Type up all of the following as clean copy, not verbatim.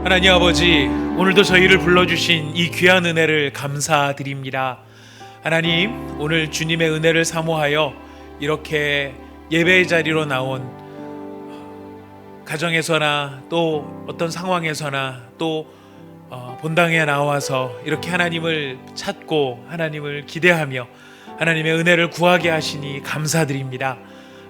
하나님 아버지, 오늘도 저희를 불러주신 이 귀한 은혜를 감사드립니다. 하나님, 오늘 주님의 은혜를 사모하여 이렇게 예배의 자리로 나온 가정에서나 또 어떤 상황에서나 또 본당에 나와서 이렇게 하나님을 찾고 하나님을 기대하며 하나님의 은혜를 구하게 하시니 감사드립니다.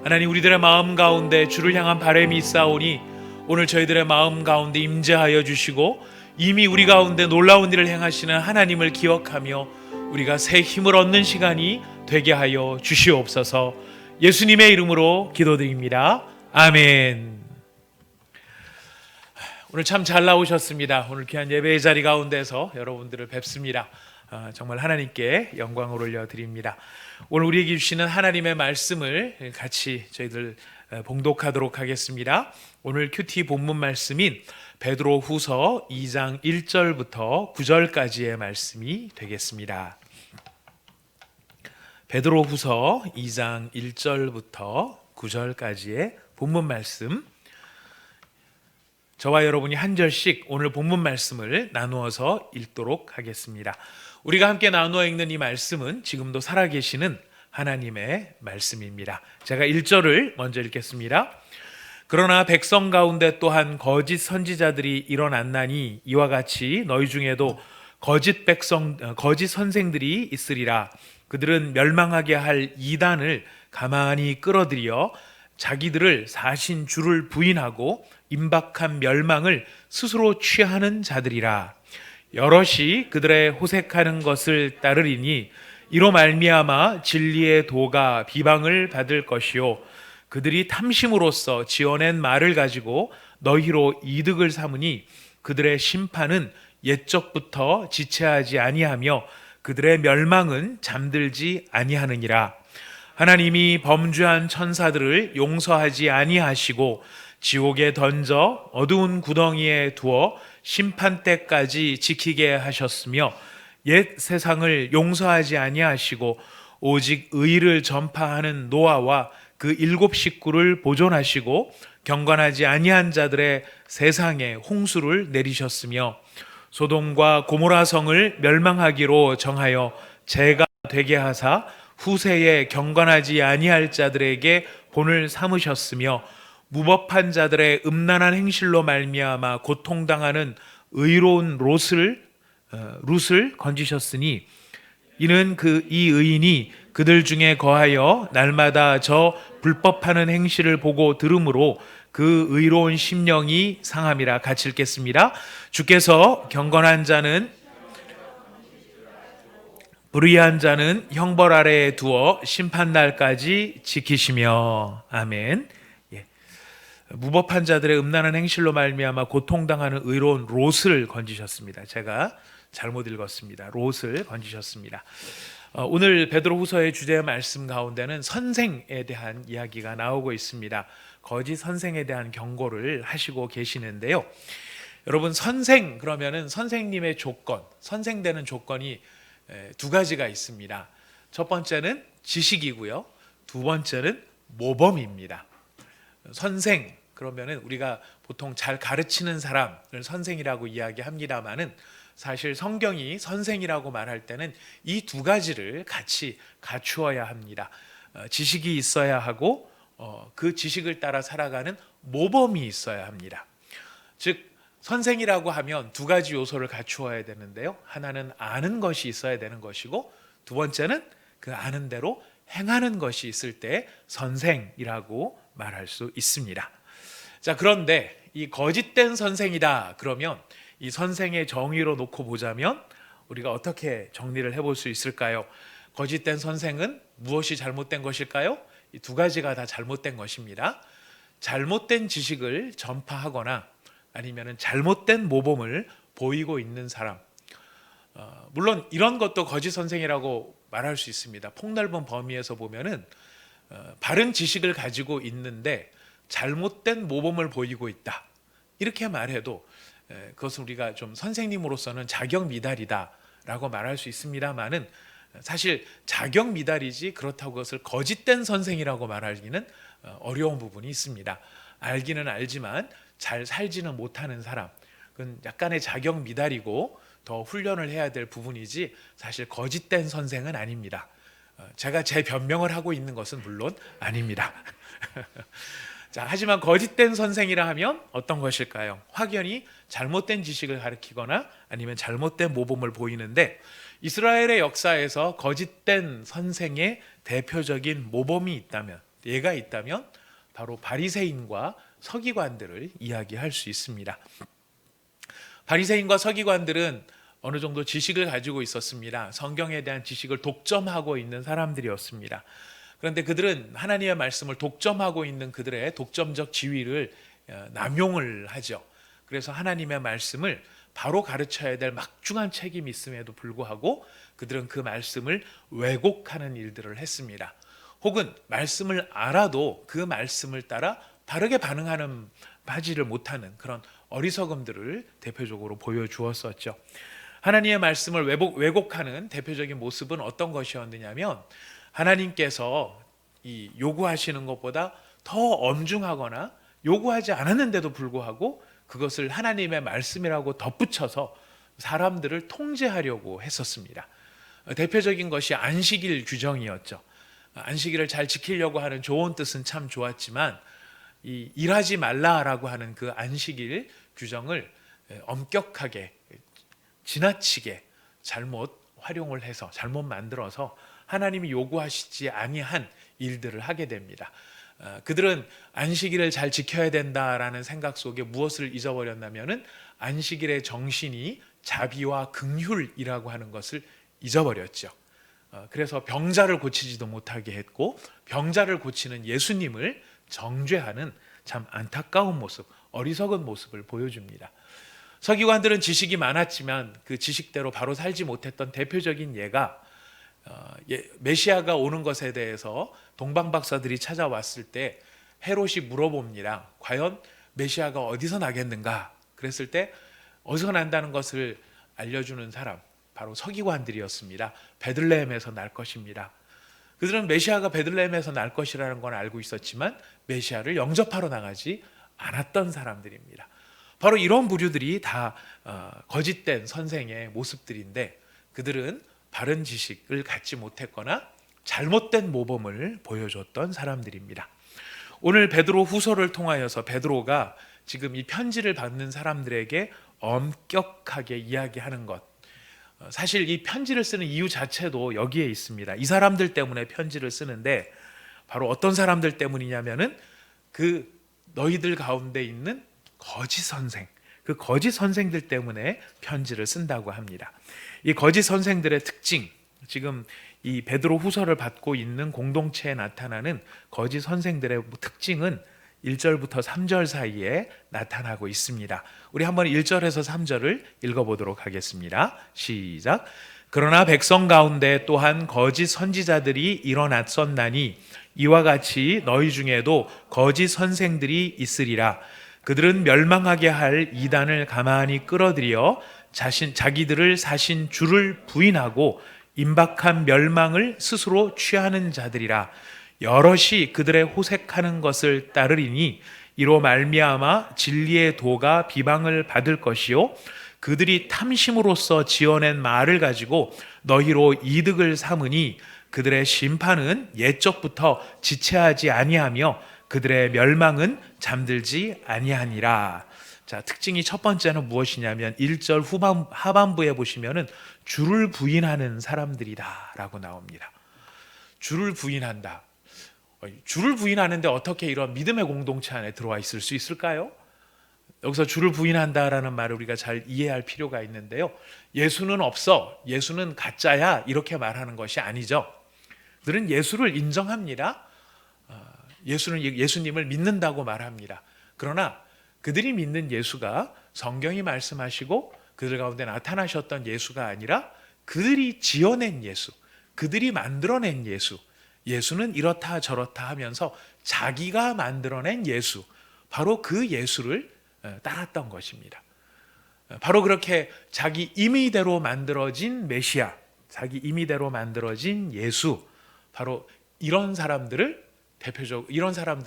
하나님, 우리들의 마음 가운데 주를 향한 바람이 있사오니 오늘 저희들의 마음 가운데 임재하여 주시고 이미 우리 가운데 놀라운 일을 행하시는 하나님을 기억하며 우리가 새 힘을 얻는 시간이 되게 하여 주시옵소서. 예수님의 이름으로 기도드립니다. 아멘. 오늘 참 잘 나오셨습니다. 오늘 귀한 예배의 자리 가운데서 여러분들을 뵙습니다. 정말 하나님께 영광을 올려드립니다. 오늘 우리에게 주시는 하나님의 말씀을 같이 저희들 봉독하도록 하겠습니다. 오늘 큐티 본문 말씀인 베드로후서 2장 1절부터 9절까지의 말씀이 되겠습니다. 베드로후서 2장 1절부터 9절까지의 본문 말씀, 저와 여러분이 한 절씩 오늘 본문 말씀을 나누어서 읽도록 하겠습니다. 우리가 함께 나누어 읽는 이 말씀은 지금도 살아계시는 하나님의 말씀입니다. 제가 1절을 먼저 읽겠습니다. 그러나 백성 가운데 또한 거짓 선지자들이 일어났나니 이와 같이 너희 중에도 거짓 선생들이 있으리라. 그들은 멸망하게 할 이단을 가만히 끌어들여 자기들을 사신 주를 부인하고 임박한 멸망을 스스로 취하는 자들이라. 여럿이 그들의 호색하는 것을 따르리니 이로 말미암아 진리의 도가 비방을 받을 것이요 그들이 탐심으로써 지어낸 말을 가지고 너희로 이득을 삼으니 그들의 심판은 옛적부터 지체하지 아니하며 그들의 멸망은 잠들지 아니하느니라. 하나님이 범죄한 천사들을 용서하지 아니하시고 지옥에 던져 어두운 구덩이에 두어 심판 때까지 지키게 하셨으며 옛 세상을 용서하지 아니하시고 오직 의를 전파하는 노아와 그 7 식구를 보존하시고 경건하지 아니한 자들의 세상에 홍수를 내리셨으며 소돔과 고모라 성을 멸망하기로 정하여 재가 되게 하사 후세에 경건하지 아니할 자들에게 본을 삼으셨으며 무법한 자들의 음란한 행실로 말미암아 고통당하는 의로운 룻을 건지셨으니 이는 이 의인이 그들 중에 거하여 날마다 저 불법하는 행실을 보고 들으므로 그 의로운 심령이 상함이라. 같이 읽겠습니다. 주께서 경건한 자는 불의한 자는 형벌 아래에 두어 심판날까지 지키시며. 아멘. 무법한 자들의 음란한 행실로 말미암아 고통당하는 의로운 롯을 건지셨습니다. 제가 잘못 읽었습니다. 롯을 건지셨습니다. 오늘 베드로후서의 주제 말씀 가운데는 선생에 대한 이야기가 나오고 있습니다. 거짓 선생에 대한 경고를 하시고 계시는데요. 여러분, 선생 그러면은 선생님의 조건, 선생되는 조건이 두 가지가 있습니다. 첫 번째는 지식이고요. 두 번째는 모범입니다. 선생 그러면은 우리가 보통 잘 가르치는 사람을 선생이라고 이야기합니다만은 사실 성경이 선생이라고 말할 때는 이 두 가지를 같이 갖추어야 합니다. 지식이 있어야 하고 그 지식을 따라 살아가는 모범이 있어야 합니다. 즉 선생이라고 하면 두 가지 요소를 갖추어야 되는데요. 하나는 아는 것이 있어야 되는 것이고 두 번째는 그 아는 대로 행하는 것이 있을 때 선생이라고 말할 수 있습니다. 자, 그런데 이 거짓된 선생이다 그러면 이 선생의 정의로 놓고 보자면 우리가 어떻게 정리를 해볼 수 있을까요? 거짓된 선생은 무엇이 잘못된 것일까요? 이 두 가지가 다 잘못된 것입니다. 잘못된 지식을 전파하거나 아니면 잘못된 모범을 보이고 있는 사람, 물론 이런 것도 거짓 선생이라고 말할 수 있습니다. 폭넓은 범위에서 보면은 바른 지식을 가지고 있는데 잘못된 모범을 보이고 있다 이렇게 말해도 그것은 우리가 좀 선생님으로서는 자격 미달이다라고 말할 수 있습니다만은 사실 자격 미달이지 그렇다고 그것을 거짓된 선생이라고 말하기는 어려운 부분이 있습니다. 알기는 알지만 잘 살지는 못하는 사람, 그건 약간의 자격 미달이고 더 훈련을 해야 될 부분이지 사실 거짓된 선생은 아닙니다. 제가 제 변명을 하고 있는 것은 물론 아닙니다. 자, 하지만 거짓된 선생이라 하면 어떤 것일까요? 확연히 잘못된 지식을 가르치거나 아니면 잘못된 모범을 보이는데, 이스라엘의 역사에서 거짓된 선생의 대표적인 모범이 있다면, 예가 있다면 바로 바리새인과 서기관들을 이야기할 수 있습니다. 바리새인과 서기관들은 어느 정도 지식을 가지고 있었습니다. 성경에 대한 지식을 독점하고 있는 사람들이었습니다. 그런데 그들은 하나님의 말씀을 독점하고 있는 그들의 독점적 지위를 남용을 하죠. 그래서 하나님의 말씀을 바로 가르쳐야 될 막중한 책임이 있음에도 불구하고 그들은 그 말씀을 왜곡하는 일들을 했습니다. 혹은 말씀을 알아도 그 말씀을 따라 바르게 반응하는 하지를 못하는 그런 어리석음들을 대표적으로 보여주었었죠. 하나님의 말씀을 왜곡하는 대표적인 모습은 어떤 것이었느냐면, 하나님께서 이 요구하시는 것보다 더 엄중하거나 요구하지 않았는데도 불구하고 그것을 하나님의 말씀이라고 덧붙여서 사람들을 통제하려고 했었습니다. 대표적인 것이 안식일 규정이었죠. 안식일을 잘 지키려고 하는 좋은 뜻은 참 좋았지만 이 일하지 말라라고 하는 그 안식일 규정을 엄격하게 지나치게 잘못 활용을 해서 잘못 만들어서 하나님이 요구하시지 아니한 일들을 하게 됩니다. 그들은 안식일을 잘 지켜야 된다라는 생각 속에 무엇을 잊어버렸냐면은 안식일의 정신이 자비와 긍휼이라고 하는 것을 잊어버렸죠. 그래서 병자를 고치지도 못하게 했고 병자를 고치는 예수님을 정죄하는 참 안타까운 모습, 어리석은 모습을 보여줍니다. 서기관들은 지식이 많았지만 그 지식대로 바로 살지 못했던 대표적인 예가 메시아가 오는 것에 대해서 동방 박사들이 찾아왔을 때 헤롯이 물어봅니다. 과연 메시아가 어디서 나겠는가? 그랬을 때 어디서 난다는 것을 알려주는 사람, 바로 서기관들이었습니다. 베들레헴에서 날 것입니다. 그들은 메시아가 베들레헴에서 날 것이라는 건 알고 있었지만 메시아를 영접하러 나가지 않았던 사람들입니다. 바로 이런 부류들이 다 거짓된 선생의 모습들인데, 그들은 바른 지식을 갖지 못했거나 잘못된 모범을 보여줬던 사람들입니다. 오늘 베드로 후서를 통하여서 베드로가 지금 이 편지를 받는 사람들에게 엄격하게 이야기하는 것, 사실 이 편지를 쓰는 이유 자체도 여기에 있습니다. 이 사람들 때문에 편지를 쓰는데 바로 어떤 사람들 때문이냐면은 그 너희들 가운데 있는 거짓 선생, 그 거짓 선생들 때문에 편지를 쓴다고 합니다. 이 거짓 선생들의 특징, 지금 이 베드로 후서를 받고 있는 공동체에 나타나는 거짓 선생들의 특징은 1절부터 3절 사이에 나타나고 있습니다. 우리 한번 1절에서 3절을 읽어보도록 하겠습니다. 시작. 그러나 백성 가운데 또한 거짓 선지자들이 일어났었나니 이와 같이 너희 중에도 거짓 선생들이 있으리라. 그들은 멸망하게 할 이단을 가만히 끌어들여 자기들을 사신 주를 부인하고 임박한 멸망을 스스로 취하는 자들이라. 여럿이 그들의 호색하는 것을 따르리니 이로 말미암아 진리의 도가 비방을 받을 것이요 그들이 탐심으로써 지어낸 말을 가지고 너희로 이득을 삼으니 그들의 심판은 옛적부터 지체하지 아니하며 그들의 멸망은 잠들지 아니하니라. 자, 특징이 첫 번째는 무엇이냐면 1절 하반부에 보시면은 주를 부인하는 사람들이다라고 나옵니다. 주를 부인한다. 주를 부인하는데 어떻게 이런 믿음의 공동체 안에 들어와 있을 수 있을까요? 여기서 주를 부인한다라는 말을 우리가 잘 이해할 필요가 있는데요. 예수는 없어, 예수는 가짜야, 이렇게 말하는 것이 아니죠. 그들은 예수를 인정합니다. 예수님을 믿는다고 말합니다. 그러나 그들이 믿는 예수가 성경이 말씀하시고 그들 가운데 나타나셨던 예수가 아니라 그들이 지어낸 예수, 그들이 만들어낸 예수, 예수는 이렇다 저렇다 하면서 자기가 만들어낸 예수, 바로 그 예수를 따랐던 것입니다. 바로 그렇게 자기 임의대로 만들어진 메시아, 자기 임의대로 만들어진 예수, 바로 이런 사람들을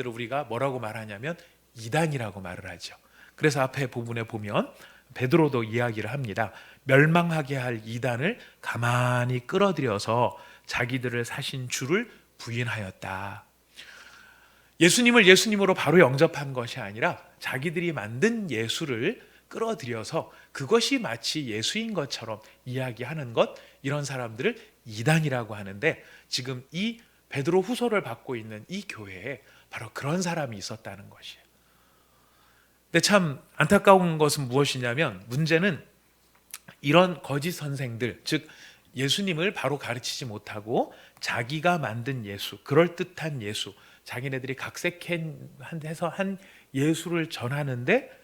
우리가 뭐라고 말하냐면 이단이라고 말을 하죠. 그래서 앞에 부분에 보면 베드로도 이야기를 합니다. 멸망하게 할 이단을 가만히 끌어들여서 자기들을 사신 주를 부인하였다. 예수님을 예수님으로 바로 영접한 것이 아니라 자기들이 만든 예수를 끌어들여서 그것이 마치 예수인 것처럼 이야기하는 것, 이런 사람들을 이단이라고 하는데, 지금 이 베드로 후서를 받고 있는 이 교회에 바로 그런 사람이 있었다는 것이에요. 근데 참 안타까운 것은 무엇이냐면, 문제는 이런 거짓 선생들, 즉 예수님을 바로 가르치지 못하고 자기가 만든 예수, 그럴듯한 예수, 자기네들이 각색해서 한 예수를 전하는데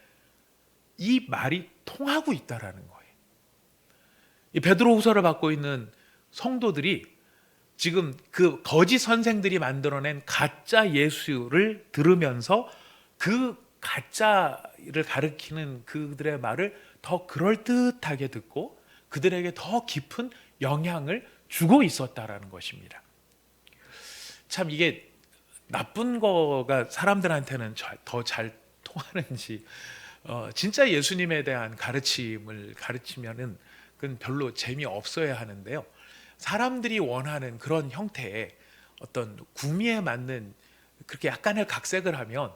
이 말이 통하고 있다라는 거예요. 이 베드로 후서를 받고 있는 성도들이 지금 그 거짓 선생들이 만들어낸 가짜 예수를 들으면서 그 가짜를 가르치는 그들의 말을 더 그럴듯하게 듣고 그들에게 더 깊은 영향을 주고 있었다라는 것입니다. 참 이게 나쁜 거가 사람들한테는 더 잘 통하는지, 진짜 예수님에 대한 가르침을 가르치면은 그건 별로 재미없어야 하는데요. 사람들이 원하는 그런 형태의 어떤 구미에 맞는 그렇게 약간의 각색을 하면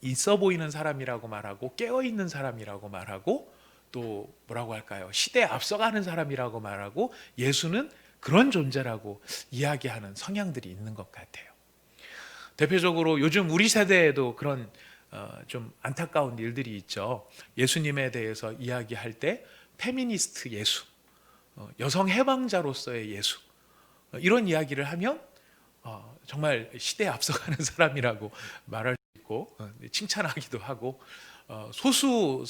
있어 보이는 사람이라고 말하고, 깨어 있는 사람이라고 말하고, 또 뭐라고 할까요? 시대에 앞서가는 사람이라고 말하고, 예수는 그런 존재라고 이야기하는 성향들이 있는 것 같아요. 대표적으로 요즘 우리 세대에도 그런 좀 안타까운 일들이 있죠. 예수님에 대해서 이야기할 때 페미니스트 예수, 여성 해방자로서의 예수, 이런 이야기를 하면 정말 시대에 앞서가는 사람이라고 말할 수 있고, 칭찬하기도 하고, 소수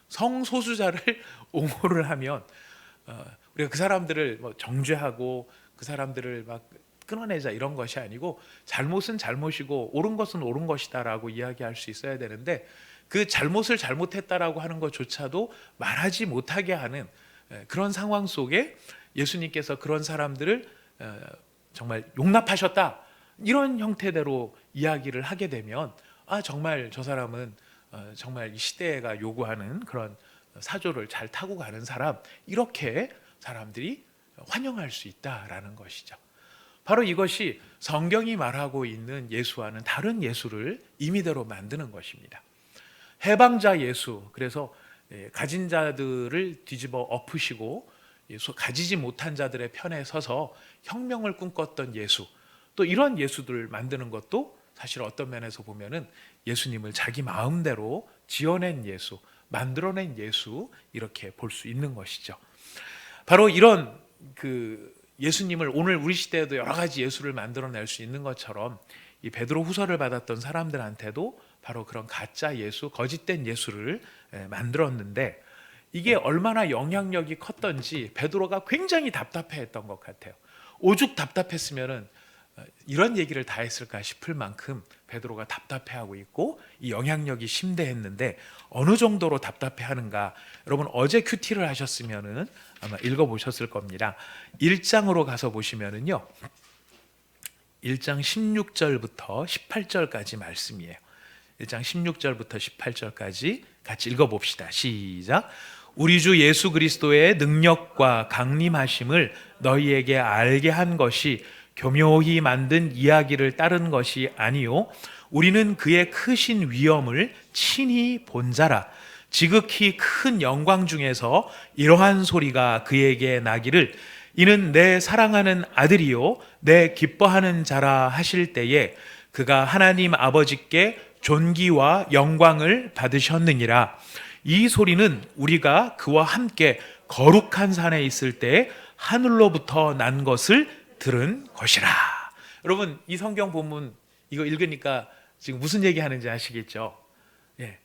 성소수자를 옹호를 하면 우리가 그 사람들을 뭐 정죄하고 그 사람들을 막 끊어내자 이런 것이 아니고, 잘못은 잘못이고 옳은 것은 옳은 것이다라고 이야기할 수 있어야 되는데, 그 잘못을 잘못했다라고 하는 것조차도 말하지 못하게 하는 그런 상황 속에 예수님께서 그런 사람들을 정말 용납하셨다, 이런 형태대로 이야기를 하게 되면, 정말 저 사람은 정말 이 시대가 요구하는 그런 사조를 잘 타고 가는 사람, 이렇게 사람들이 환영할 수 있다라는 것이죠. 바로 이것이 성경이 말하고 있는 예수와는 다른 예수를 임의대로 만드는 것입니다. 해방자 예수, 그래서 가진 자들을 뒤집어 엎으시고 가지지 못한 자들의 편에 서서 혁명을 꿈꿨던 예수, 또 이런 예수들을 만드는 것도 사실 어떤 면에서 보면은 예수님을 자기 마음대로 지어낸 예수, 만들어낸 예수, 이렇게 볼 수 있는 것이죠. 바로 이런 그 예수님을 오늘 우리 시대에도 여러 가지 예수를 만들어낼 수 있는 것처럼, 이 베드로 후서를 받았던 사람들한테도 바로 그런 가짜 예수, 거짓된 예수를 만들었는데, 이게 얼마나 영향력이 컸던지 베드로가 굉장히 답답해했던 것 같아요. 오죽 답답했으면은 이런 얘기를 다 했을까 싶을 만큼 베드로가 답답해하고 있고 이 영향력이 심대했는데, 어느 정도로 답답해하는가, 여러분 어제 큐티를 하셨으면은 아마 읽어보셨을 겁니다. 1장으로 가서 보시면은요, 1장 16절부터 18절까지 말씀이에요. 1장 16절부터 18절까지 같이 읽어봅시다. 시작. 우리 주 예수 그리스도의 능력과 강림하심을 너희에게 알게 한 것이 교묘히 만든 이야기를 따른 것이 아니요 우리는 그의 크신 위엄을 친히 본 자라. 지극히 큰 영광 중에서 이러한 소리가 그에게 나기를, 이는 내 사랑하는 아들이요 내 기뻐하는 자라 하실 때에 그가 하나님 아버지께 존귀와 영광을 받으셨느니라. 이 소리는 우리가 그와 함께 거룩한 산에 있을 때 하늘로부터 난 것을 들은 것이라. 여러분 이 성경 본문 이거 읽으니까 지금 무슨 얘기 하는지 아시겠죠? 예.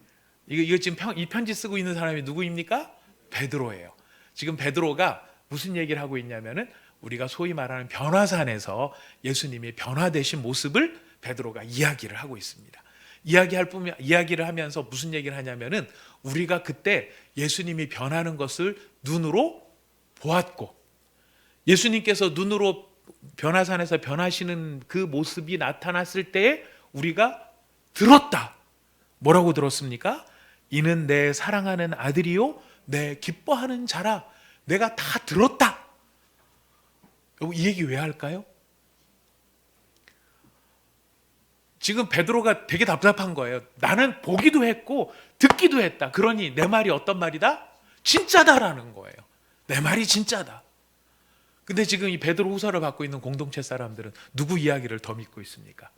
이거 지금 이 편지 쓰고 있는 사람이 누구입니까? 베드로예요. 지금 베드로가 무슨 얘기를 하고 있냐면은, 우리가 소위 말하는 변화산에서 예수님이 변화되신 모습을 베드로가 이야기를 하고 있습니다. 이야기를 하면서 무슨 얘기를 하냐면은, 우리가 그때 예수님이 변하는 것을 눈으로 보았고, 예수님께서 눈으로 변화산에서 변하시는 그 모습이 나타났을 때에 우리가 들었다. 뭐라고 들었습니까? 이는 내 사랑하는 아들이요 내 기뻐하는 자라. 내가 다 들었다. 여러분, 이 얘기 왜 할까요? 지금 베드로가 되게 답답한 거예요. 나는 보기도 했고 듣기도 했다. 그러니 내 말이 어떤 말이다? 진짜다라는 거예요. 내 말이 진짜다. 근데 지금 이 베드로 후서를 받고 있는 공동체 사람들은 누구 이야기를 더 믿고 있습니까?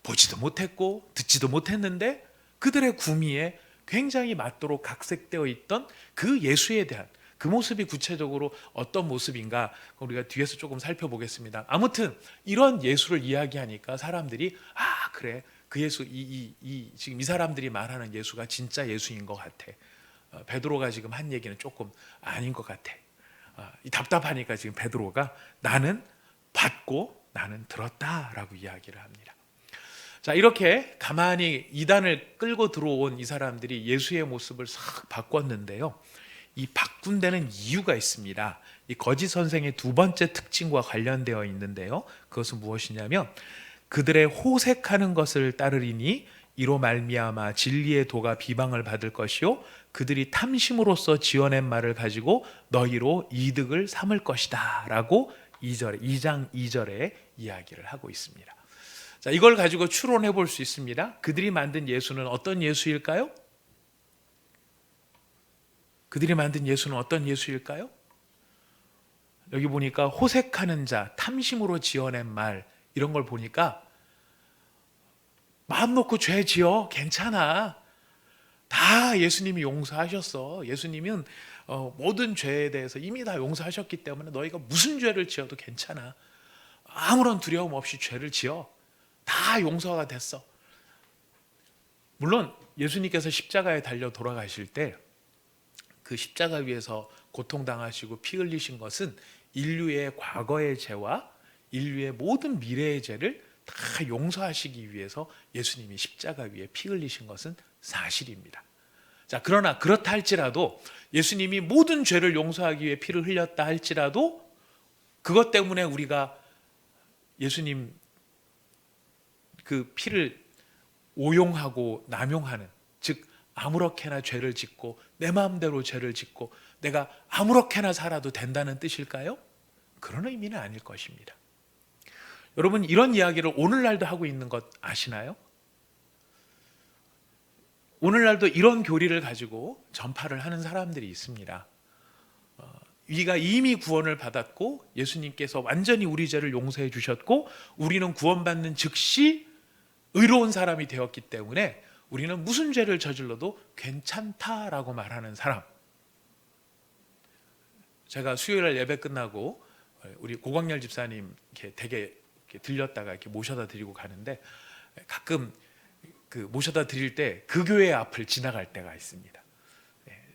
보지도 못했고 듣지도 못했는데 그들의 구미에 굉장히 맞도록 각색되어 있던 그 예수에 대한 그 모습이 구체적으로 어떤 모습인가 우리가 뒤에서 조금 살펴보겠습니다. 아무튼 이런 예수를 이야기하니까 사람들이 그래, 그 예수, 지금 이 사람들이 말하는 예수가 진짜 예수인 것 같아. 베드로가 지금 한 얘기는 조금 아닌 것 같아. 답답하니까 지금 베드로가 나는 봤고 나는 들었다라고 이야기를 합니다. 자, 이렇게 가만히 이단을 끌고 들어온 이 사람들이 예수의 모습을 싹 바꿨는데요. 이 바꾼 데는 이유가 있습니다. 이 거짓 선생의 두 번째 특징과 관련되어 있는데요. 그것은 무엇이냐면 그들의 호색하는 것을 따르리니 이로 말미암아 진리의 도가 비방을 받을 것이요 그들이 탐심으로써 지어낸 말을 가지고 너희로 이득을 삼을 것이다 라고 2장 2절에 이야기를 하고 있습니다. 자, 이걸 가지고 추론해 볼 수 있습니다. 그들이 만든 예수는 어떤 예수일까요? 그들이 만든 예수는 어떤 예수일까요? 여기 보니까 호색하는 자, 탐심으로 지어낸 말 이런 걸 보니까 마음 놓고 죄 지어 괜찮아. 다 예수님이 용서하셨어. 예수님은 모든 죄에 대해서 이미 다 용서하셨기 때문에 너희가 무슨 죄를 지어도 괜찮아. 아무런 두려움 없이 죄를 지어. 다 용서가 됐어. 물론 예수님께서 십자가에 달려 돌아가실 때 그 십자가 위에서 고통당하시고 피 흘리신 것은 인류의 과거의 죄와 인류의 모든 미래의 죄를 다 용서하시기 위해서 예수님이 십자가 위에 피 흘리신 것은 사실입니다. 자, 그러나 그렇다 할지라도 예수님이 모든 죄를 용서하기 위해 피를 흘렸다 할지라도 그것 때문에 우리가 예수님 그 피를 오용하고 남용하는, 즉 아무렇게나 죄를 짓고 내 마음대로 죄를 짓고 내가 아무렇게나 살아도 된다는 뜻일까요? 그런 의미는 아닐 것입니다. 여러분, 이런 이야기를 오늘날도 하고 있는 것 아시나요? 오늘날도 이런 교리를 가지고 전파를 하는 사람들이 있습니다. 우리가 이미 구원을 받았고 예수님께서 완전히 우리 죄를 용서해 주셨고 우리는 구원받는 즉시 의로운 사람이 되었기 때문에 우리는 무슨 죄를 저질러도 괜찮다라고 말하는 사람. 제가 수요일날 예배 끝나고 우리 고광렬 집사님 이렇게 댁에 들렸다가 이렇게 모셔다 드리고 가는데 가끔 그 모셔다 드릴 때 그 교회 앞을 지나갈 때가 있습니다.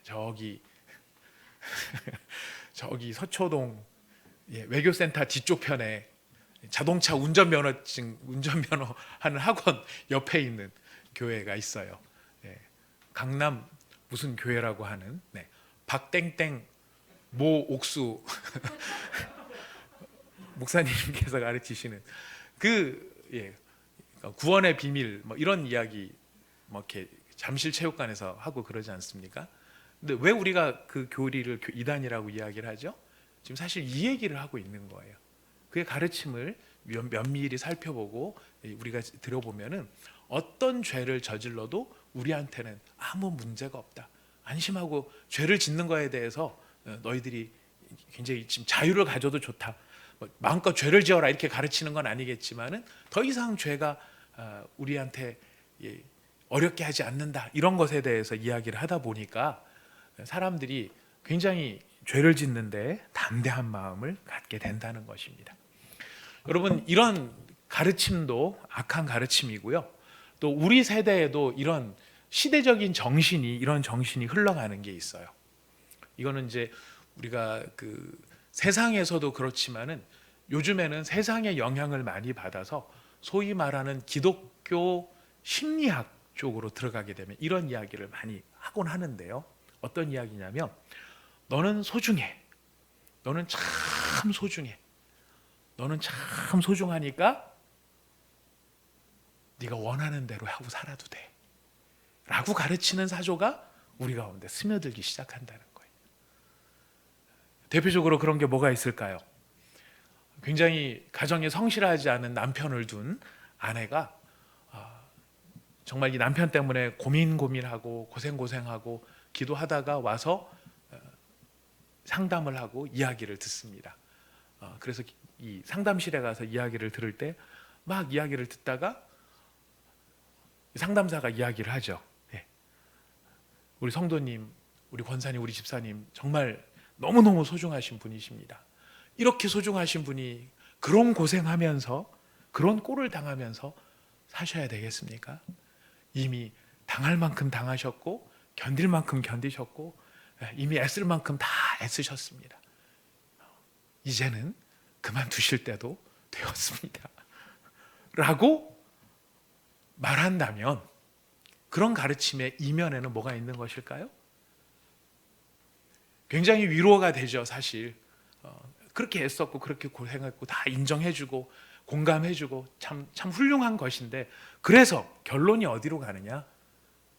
저기 서초동 외교센터 뒤쪽 편에 자동차 운전면허증 운전면허 하는 학원 옆에 있는 교회가 있어요. 강남 무슨 교회라고 하는 박땡땡 모 옥수 목사님께서 가르치시는 구원의 비밀 뭐 이런 이야기 뭐 이렇게 잠실체육관에서 하고 그러지 않습니까? 근데 왜 우리가 그 교리를 이단이라고 이야기를 하죠? 지금 사실 이 얘기를 하고 있는 거예요. 그의 가르침을 면밀히 살펴보고 우리가 들어보면은 어떤 죄를 저질러도 우리한테는 아무 문제가 없다. 안심하고 죄를 짓는 거에 대해서 너희들이 굉장히 지금 자유를 가져도 좋다. 마음껏 죄를 지어라 이렇게 가르치는 건 아니겠지만은 더 이상 죄가 우리한테 어렵게 하지 않는다. 이런 것에 대해서 이야기를 하다 보니까 사람들이 굉장히 죄를 짓는데 담대한 마음을 갖게 된다는 것입니다. 여러분, 이런 가르침도 악한 가르침이고요. 또 우리 세대에도 이런 시대적인 이런 정신이 흘러가는 게 있어요. 이거는 이제 우리가 그 세상에서도 그렇지만은 요즘에는 세상의 영향을 많이 받아서 소위 말하는 기독교 심리학 쪽으로 들어가게 되면 이런 이야기를 많이 하곤 하는데요. 어떤 이야기냐면 너는 소중해. 너는 참 소중해. 너는 참 소중하니까 네가 원하는 대로 하고 살아도 돼. 라고 가르치는 사조가 우리 가운데 스며들기 시작한다는 거예요. 대표적으로 그런 게 뭐가 있을까요? 굉장히 가정에 성실하지 않은 남편을 둔 아내가 정말 이 남편 때문에 고민하고 고생하고 기도하다가 와서 상담을 하고 이야기를 듣습니다. 그래서 이 상담실에 가서 이야기를 들을 때 막 이야기를 듣다가 상담사가 이야기를 하죠. 우리 성도님, 우리 권사님, 우리 집사님 정말 너무너무 소중하신 분이십니다. 이렇게 소중하신 분이 그런 고생하면서 그런 꼴을 당하면서 사셔야 되겠습니까? 이미 당할 만큼 당하셨고 견딜 만큼 견디셨고 이미 애쓸 만큼 다 애쓰셨습니다. 이제는 그만두실 때도 되었습니다. 라고 말한다면 그런 가르침의 이면에는 뭐가 있는 것일까요? 굉장히 위로가 되죠. 사실 그렇게 애썼고 그렇게 고생했고 다 인정해주고 공감해주고 참 훌륭한 것인데, 그래서 결론이 어디로 가느냐?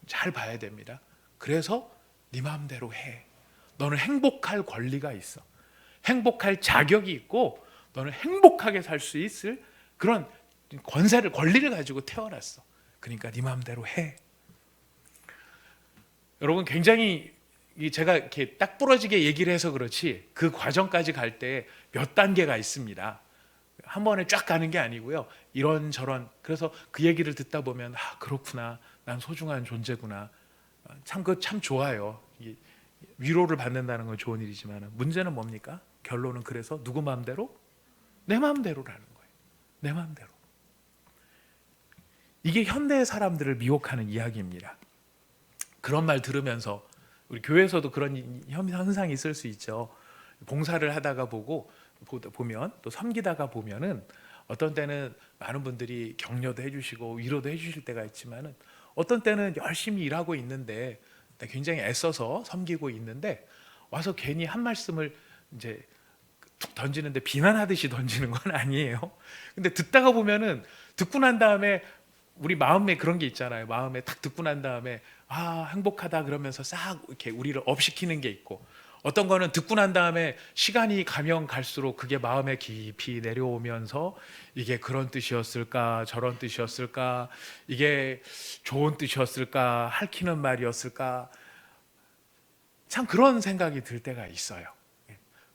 잘 봐야 됩니다. 그래서 네 마음대로 해. 너는 행복할 권리가 있어. 행복할 자격이 있고 너는 행복하게 살 수 있을 그런 권리를 가지고 태어났어. 그러니까 네 마음대로 해. 여러분, 굉장히 제가 이렇게 딱 부러지게 얘기를 해서 그렇지 그 과정까지 갈 때 몇 단계가 있습니다. 한 번에 쫙 가는 게 아니고요. 이런저런. 그래서 그 얘기를 듣다 보면 그렇구나. 난 소중한 존재구나. 참 좋아요. 위로를 받는다는 건 좋은 일이지만 문제는 뭡니까? 결론은 그래서 누구 마음대로? 내 마음대로라는 거예요. 내 마음대로. 이게 현대의 사람들을 미혹하는 이야기입니다. 그런 말 들으면서 우리 교회에서도 그런 현상이 있을 수 있죠. 봉사를 하다가 보면 또 섬기다가 보면은 어떤 때는 많은 분들이 격려도 해주시고 위로도 해주실 때가 있지만은 어떤 때는 열심히 일하고 있는데 굉장히 애써서 섬기고 있는데 와서 괜히 한 말씀을 이제 툭 던지는데 비난하듯이 던지는 건 아니에요. 근데 듣다가 보면은 듣고 난 다음에 우리 마음에 그런 게 있잖아요. 마음에 딱 듣고 난 다음에 행복하다 그러면서 싹 이렇게 우리를 업시키는 게 있고, 어떤 거는 듣고 난 다음에 시간이 가면 갈수록 그게 마음에 깊이 내려오면서 이게 그런 뜻이었을까 저런 뜻이었을까 이게 좋은 뜻이었을까 핥히는 말이었을까 참 그런 생각이 들 때가 있어요.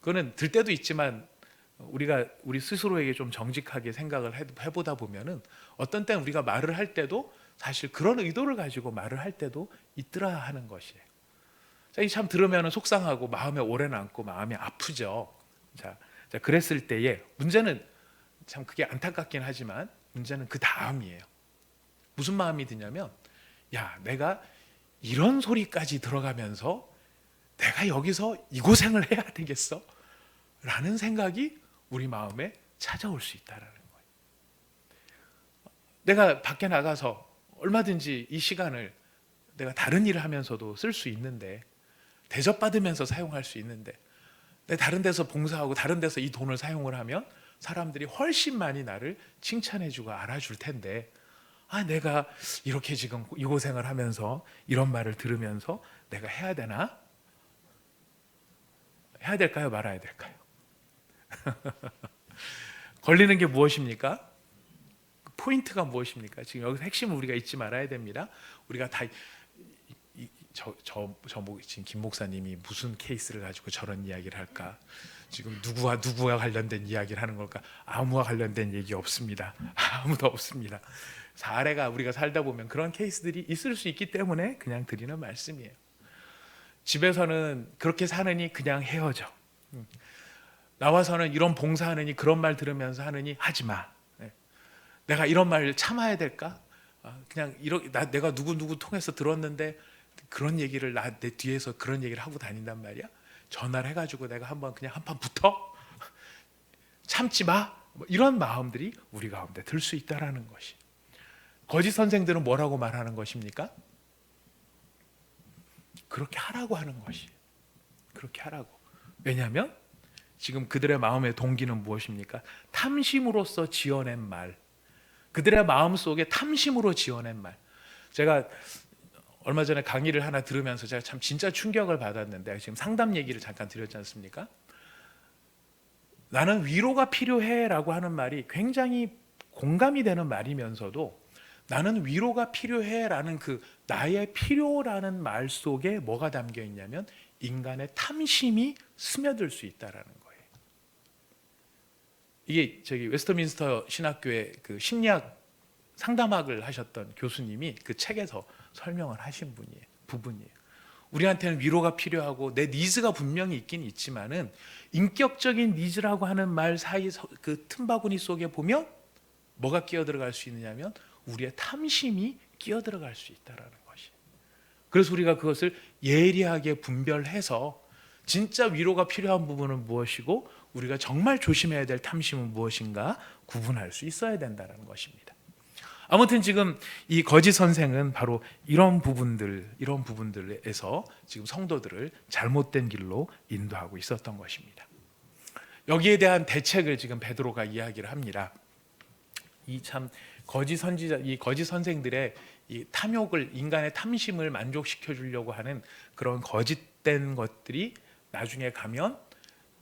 그거는 들 때도 있지만 우리 스스로에게 좀 정직하게 생각을 해보다 보면은 어떤 때는 우리가 말을 할 때도 사실 그런 의도를 가지고 말을 할 때도 있더라 하는 것이에요. 참 들으면 속상하고 마음에 오래 남고 마음이 아프죠. 자, 그랬을 때에 문제는 참 그게 안타깝긴 하지만 문제는 그 다음이에요. 무슨 마음이 드냐면 내가 이런 소리까지 들어가면서 내가 여기서 이 고생을 해야 되겠어? 라는 생각이 우리 마음에 찾아올 수 있다는 거예요. 내가 밖에 나가서 얼마든지 이 시간을 내가 다른 일을 하면서도 쓸 수 있는데, 대접받으면서 사용할 수 있는데, 내가 다른 데서 봉사하고 다른 데서 이 돈을 사용을 하면 사람들이 훨씬 많이 나를 칭찬해주고 알아줄 텐데 내가 이렇게 지금 이 고생을 하면서 이런 말을 들으면서 내가 해야 되나? 해야 될까요? 말아야 될까요? 걸리는 게 무엇입니까? 포인트가 무엇입니까? 지금 여기서 핵심을 우리가 잊지 말아야 됩니다. 우리가 다 지금 김 목사님이 무슨 케이스를 가지고 저런 이야기를 할까? 지금 누구와 관련된 이야기를 하는 걸까? 아무와 관련된 얘기 없습니다. 아무도 없습니다. 사례가 우리가 살다 보면 그런 케이스들이 있을 수 있기 때문에 그냥 드리는 말씀이에요. 집에서는 그렇게 사느니 그냥 헤어져. 나와서는 이런 봉사하느니 그런 말 들으면서 하느니 하지 마. 내가 이런 말 참아야 될까? 그냥 내가 누구 통해서 들었는데 그런 얘기를 내 뒤에서 그런 얘기를 하고 다닌단 말이야. 전화를 해가지고 내가 그냥 한판 붙어? 참지 마. 이런 마음들이 우리 가운데 들 수 있다라는 것이. 거짓 선생들은 뭐라고 말하는 것입니까? 그렇게 하라고 하는 것이. 그렇게 하라고. 왜냐하면 지금 그들의 마음의 동기는 무엇입니까? 탐심으로써 지어낸 말. 그들의 마음 속에 탐심으로 지어낸 말. 제가 얼마 전에 강의를 하나 들으면서 제가 참 진짜 충격을 받았는데, 지금 상담 얘기를 잠깐 드렸지 않습니까? 나는 위로가 필요해라고 하는 말이 굉장히 공감이 되는 말이면서도, 나는 위로가 필요해라는 그 나의 필요라는 말 속에 뭐가 담겨 있냐면 인간의 탐심이 스며들 수 있다라는 거예요. 이게 저기 웨스터민스터 신학교의 그 심리학 상담학을 하셨던 교수님이 그 책에서 설명을 하신 부분이에요. 우리한테는 위로가 필요하고 내 니즈가 분명히 있긴 있지만은 인격적인 니즈라고 하는 말 사이 그 틈바구니 속에 보면 뭐가 끼어들어갈 수 있느냐면 우리의 탐심이 끼어들어갈 수 있다라는 것이. 그래서 우리가 그것을 예리하게 분별해서 진짜 위로가 필요한 부분은 무엇이고 우리가 정말 조심해야 될 탐심은 무엇인가 구분할 수 있어야 된다는 것입니다. 아무튼 지금 이 거짓 선생은 바로 이런 부분들에서 지금 성도들을 잘못된 길로 인도하고 있었던 것입니다. 여기에 대한 대책을 지금 베드로가 이야기를 합니다. 이 참 거짓 선지자, 이 거짓 선생들의 이 탐욕을, 인간의 탐심을 만족시켜 주려고 하는 그런 거짓된 것들이 나중에 가면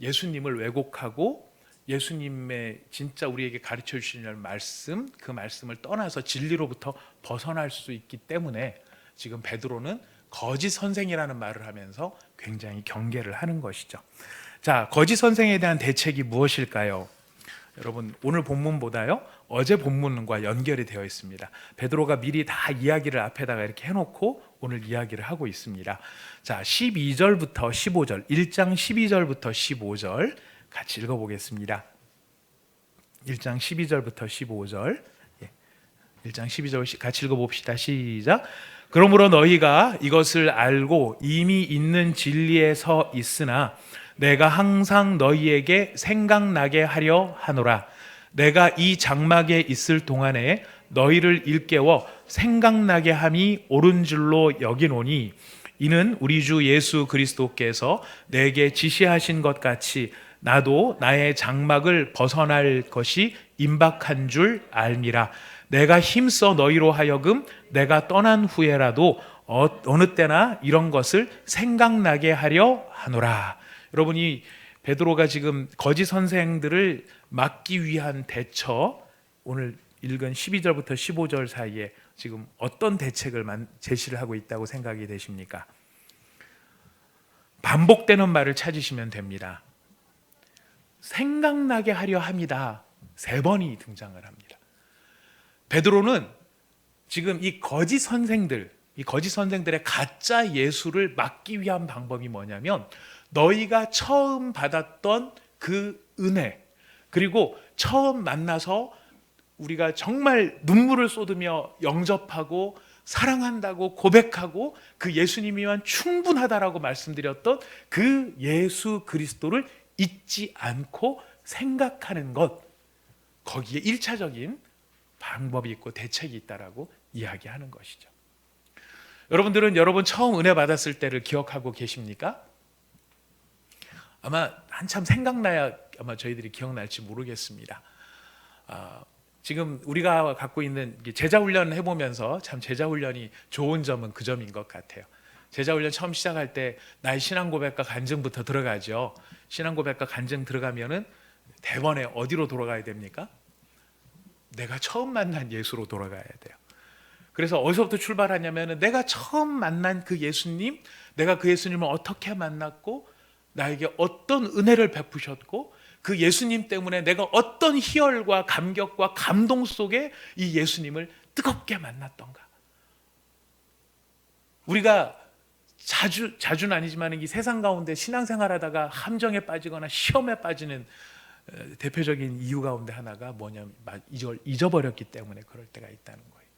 예수님을 왜곡하고 예수님의 진짜 우리에게 가르쳐 주시는 말씀, 그 말씀을 떠나서 진리로부터 벗어날 수 있기 때문에 지금 베드로는 거짓 선생이라는 말을 하면서 굉장히 경계를 하는 것이죠. 자, 거짓 선생에 대한 대책이 무엇일까요? 여러분, 오늘 본문보다요 어제 본문과 연결이 되어 있습니다. 베드로가 미리 다 이야기를 앞에다가 이렇게 해놓고 오늘 이야기를 하고 있습니다. 자, 12절부터 15절, 1장 12절부터 15절 같이 읽어보겠습니다. 1장 12절부터 15절, 1장 12절 같이 읽어봅시다. 시작. 그러므로 너희가 이것을 알고 이미 있는 진리에 서 있으나 내가 항상 너희에게 생각나게 하려 하노라. 내가 이 장막에 있을 동안에 너희를 일깨워 생각나게 함이 옳은 줄로 여기노니 이는 우리 주 예수 그리스도께서 내게 지시하신 것 같이 나도 나의 장막을 벗어날 것이 임박한 줄 알미라. 내가 힘써 너희로 하여금 내가 떠난 후에라도 어느 때나 이런 것을 생각나게 하려 하노라. 여러분이 베드로가 지금 거짓 선생들을 막기 위한 대처, 오늘 읽은 12절부터 15절 사이에 지금 어떤 대책을 제시를 하고 있다고 생각이 되십니까? 반복되는 말을 찾으시면 됩니다. 생각나게 하려 합니다. 3번이 등장을 합니다. 베드로는 지금 이 거짓 선생들의 가짜 예수를 막기 위한 방법이 뭐냐면 너희가 처음 받았던 그 은혜, 그리고 처음 만나서 우리가 정말 눈물을 쏟으며 영접하고 사랑한다고 고백하고 그 예수님이만 충분하다라고 말씀드렸던 그 예수 그리스도를 잊지 않고 생각하는 것, 거기에 1차적인 방법이 있고 대책이 있다라고 이야기하는 것이죠. 여러분들은 여러분 처음 은혜 받았을 때를 기억하고 계십니까? 아마 한참 생각나야 아마 저희들이 기억날지 모르겠습니다. 지금 우리가 갖고 있는 제자훈련 해보면서 참 제자훈련이 좋은 점은 그 점인 것 같아요. 제자훈련 처음 시작할 때 나의 신앙고백과 간증부터 들어가죠. 신앙고백과 간증 들어가면은 대번에 어디로 돌아가야 됩니까? 내가 처음 만난 예수로 돌아가야 돼요. 그래서 어디서부터 출발하냐면은 내가 처음 만난 그 예수님, 내가 그 예수님을 어떻게 만났고 나에게 어떤 은혜를 베푸셨고 그 예수님 때문에 내가 어떤 희열과 감격과 감동 속에 이 예수님을 뜨겁게 만났던가. 우리가 자주는 아니지만 이 세상 가운데 신앙생활하다가 함정에 빠지거나 시험에 빠지는 대표적인 이유 가운데 하나가 뭐냐면 이걸 잊어버렸기 때문에 그럴 때가 있다는 거예요.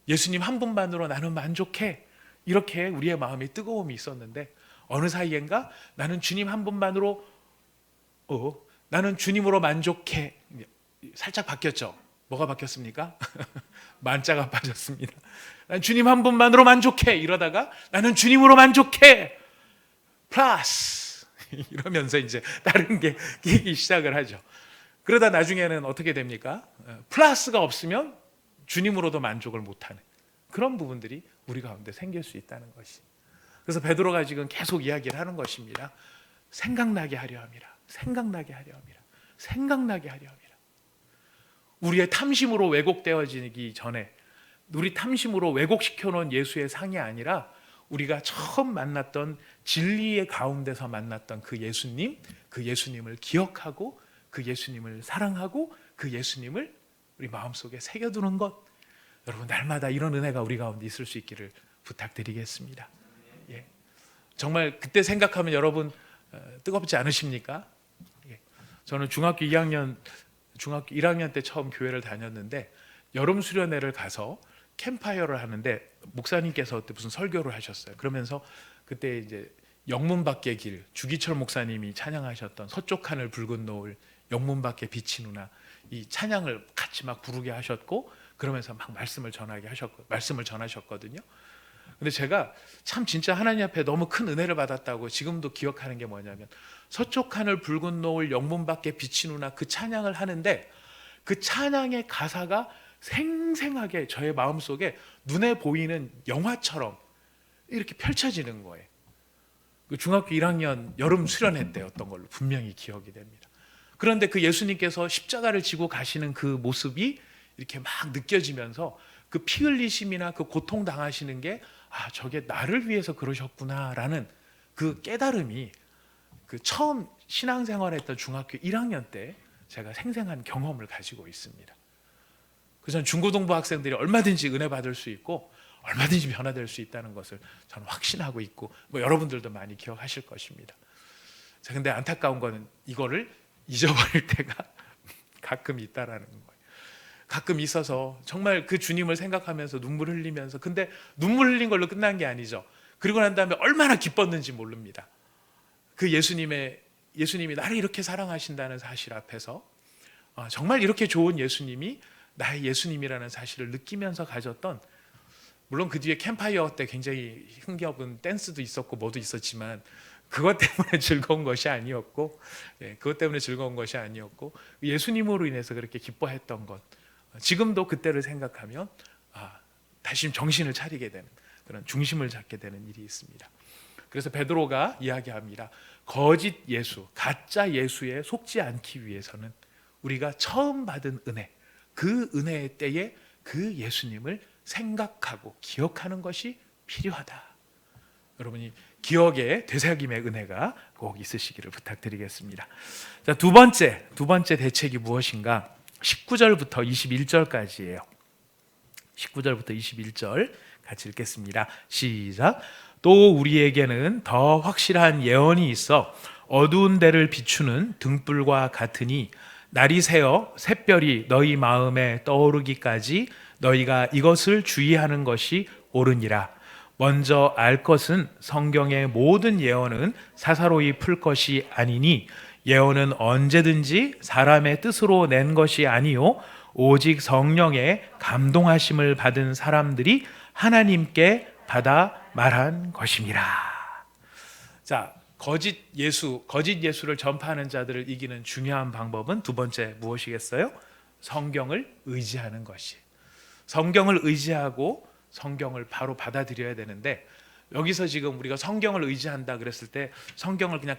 예수님 한 분만으로 나는 만족해, 이렇게 우리의 마음에 뜨거움이 있었는데 어느 사이엔가 나는 주님 한 분만으로 나는 주님으로 만족해. 살짝 바뀌었죠. 뭐가 바뀌었습니까? 만자가 빠졌습니다. 난 주님 한 분만으로 만족해. 이러다가 나는 주님으로 만족해. 플러스 이러면서 이제 다른 게 끼기 시작을 하죠. 그러다 나중에는 어떻게 됩니까? 플러스가 없으면 주님으로도 만족을 못하는 그런 부분들이 우리 가운데 생길 수 있다는 것이. 그래서 베드로가 지금 계속 이야기를 하는 것입니다. 생각나게 하려 함이라. 생각나게 하려 함이라. 생각나게 하려 함이라. 우리의 탐심으로 왜곡되어지기 전에, 우리 탐심으로 왜곡시켜 놓은 예수의 상이 아니라 우리가 처음 만났던 진리의 가운데서 만났던 그 예수님, 그 예수님을 기억하고 그 예수님을 사랑하고 그 예수님을 우리 마음속에 새겨두는 것, 여러분 날마다 이런 은혜가 우리 가운데 있을 수 있기를 부탁드리겠습니다. 예. 정말 그때 생각하면 여러분 뜨겁지 않으십니까? 예. 저는 중학교 1학년 때 처음 교회를 다녔는데 여름 수련회를 가서 캠파이어를 하는데 목사님께서 그때 무슨 설교를 하셨어요. 그러면서 그때 이제 영문 밖의 길, 주기철 목사님이 찬양하셨던 서쪽 하늘 붉은 노을, 영문 밖에 빛이 누나, 이 찬양을 같이 막 부르게 하셨고, 그러면서 막 말씀을 전하셨거든요. 근데 제가 참 진짜 하나님 앞에 너무 큰 은혜를 받았다고 지금도 기억하는 게 뭐냐면, 서쪽 하늘 붉은 노을, 영문 밖에 빛이 누나, 그 찬양을 하는데 그 찬양의 가사가 생생하게 저의 마음속에 눈에 보이는 영화처럼 이렇게 펼쳐지는 거예요. 그 중학교 1학년 여름 수련회 때였던 걸로 분명히 기억이 됩니다. 그런데 그 예수님께서 십자가를 지고 가시는 그 모습이 이렇게 막 느껴지면서 그 피 흘리심이나 그 고통 당하시는 게, 아, 저게 나를 위해서 그러셨구나라는 그 깨달음이 그 처음 신앙생활했던 중학교 1학년 때 제가 생생한 경험을 가지고 있습니다. 그래서 저는 중고등부 학생들이 얼마든지 은혜 받을 수 있고 얼마든지 변화될 수 있다는 것을 저는 확신하고 있고, 여러분들도 많이 기억하실 것입니다. 자, 근데 안타까운 거는 이거를 잊어버릴 때가 가끔 있다라는 거예요. 가끔 있어서 정말 그 주님을 생각하면서 눈물 흘리면서, 근데 눈물 흘린 걸로 끝난 게 아니죠. 그리고 난 다음에 얼마나 기뻤는지 모릅니다. 그 예수님이 나를 이렇게 사랑하신다는 사실 앞에서, 정말 이렇게 좋은 예수님이 나의 예수님이라는 사실을 느끼면서 가졌던, 물론 그 뒤에 캠파이어 때 굉장히 흥겨운 댄스도 있었고 뭐도 있었지만 그것 때문에 즐거운 것이 아니었고, 그것 때문에 즐거운 것이 아니었고, 예수님으로 인해서 그렇게 기뻐했던 것, 지금도 그때를 생각하면 다시 정신을 차리게 되는, 그런 중심을 잡게 되는 일이 있습니다. 그래서 베드로가 이야기합니다. 거짓 예수, 가짜 예수에 속지 않기 위해서는 우리가 처음 받은 은혜, 그 은혜의 때에 그 예수님을 생각하고 기억하는 것이 필요하다. 여러분이 기억의 되새김의 은혜가 꼭 있으시기를 부탁드리겠습니다. 자, 두 번째 대책이 무엇인가? 19절부터 21절까지예요. 19절부터 21절 같이 읽겠습니다. 시작. 또 우리에게는 더 확실한 예언이 있어 어두운 데를 비추는 등불과 같으니, 날이 새어 샛별이 너희 마음에 떠오르기까지 너희가 이것을 주의하는 것이 옳으니라. 먼저 알 것은 성경의 모든 예언은 사사로이 풀 것이 아니니, 예언은 언제든지 사람의 뜻으로 낸 것이 아니요 오직 성령의 감동하심을 받은 사람들이 하나님께 받아 말한 것임이라. 자, 거짓 예수를 전파하는 자들을 이기는 중요한 방법은 두 번째 무엇이겠어요? 성경을 의지하는 것이. 성경을 의지하고 성경을 바로 받아들여야 되는데, 여기서 지금 우리가 성경을 의지한다 그랬을 때 성경을 그냥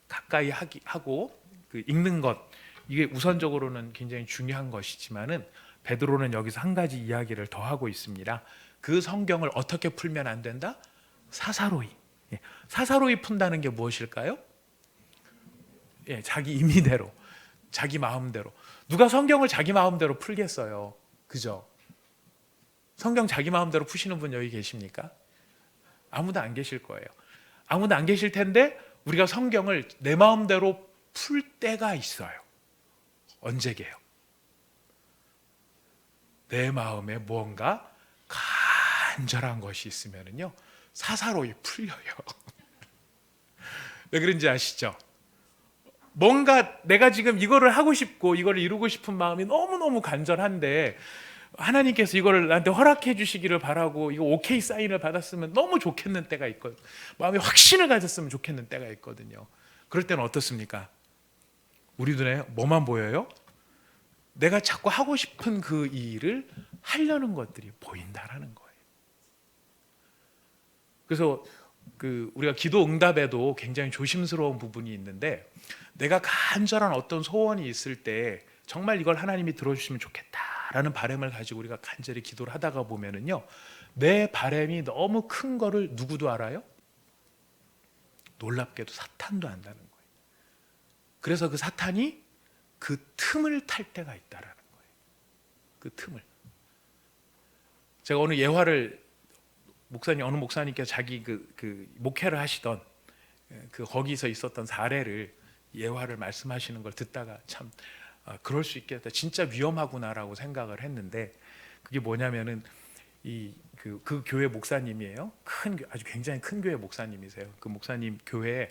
가까이 하고 그 읽는 것, 이게 우선적으로는 굉장히 중요한 것이지만은 베드로는 여기서 한 가지 이야기를 더 하고 있습니다. 그 성경을 어떻게 풀면 안 된다? 사사로이. 사사로이 푼다는 게 무엇일까요? 자기 임의대로, 자기 마음대로. 누가 성경을 자기 마음대로 풀겠어요? 그죠? 성경 자기 마음대로 푸시는 분 여기 계십니까? 아무도 안 계실 거예요. 아무도 안 계실 텐데 우리가 성경을 내 마음대로 풀 때가 있어요. 언제게요? 내 마음에 무언가 간절한 것이 있으면요 사사로이 풀려요. 왜 그런지 아시죠? 뭔가 내가 지금 이거를 하고 싶고 이거를 이루고 싶은 마음이 너무너무 간절한데, 하나님께서 이거를 나한테 허락해 주시기를 바라고 이거 오케이 사인을 받았으면 너무 좋겠는 때가 있거든요. 마음에 확신을 가졌으면 좋겠는 때가 있거든요. 그럴 때는 어떻습니까? 우리 눈에 뭐만 보여요? 내가 자꾸 하고 싶은 그 일을 하려는 것들이 보인다라는 거예요. 그래서 우리가 기도 응답에도 굉장히 조심스러운 부분이 있는데, 내가 간절한 어떤 소원이 있을 때 정말 이걸 하나님이 들어주시면 좋겠다라는 바람을 가지고 우리가 간절히 기도를 하다가 보면은요, 내 바람이 너무 큰 거를 누구도 알아요? 놀랍게도 사탄도 안다는 거예요. 그래서 그 사탄이 그 틈을 탈 때가 있다라는 거예요. 그 틈을. 제가 어느 예화를 어느 목사님께서 자기 목회를 하시던 거기서 있었던 사례를 예화를 말씀하시는 걸 듣다가 참 그럴 수 있겠다, 진짜 위험하구나라고 생각을 했는데, 그게 뭐냐면은 그 교회 목사님이에요. 아주 굉장히 큰 교회 목사님이세요. 그 목사님 교회에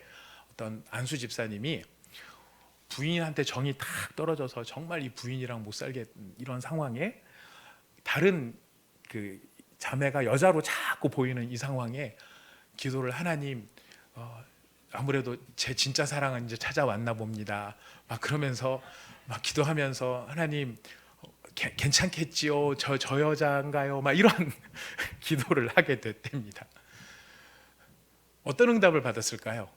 어떤 안수 집사님이 부인한테 정이 탁 떨어져서 정말 이 부인이랑 못 살겠는 이런 상황에, 다른 자매가 여자로 자꾸 보이는 이 상황에 기도를, 하나님 아무래도 제 진짜 사랑은 이제 찾아왔나 봅니다. 막 그러면서 막 기도하면서, 하나님 괜찮겠지요? 저 여자인가요? 막 이런 기도를 하게 됐답니다. 어떤 응답을 받았을까요?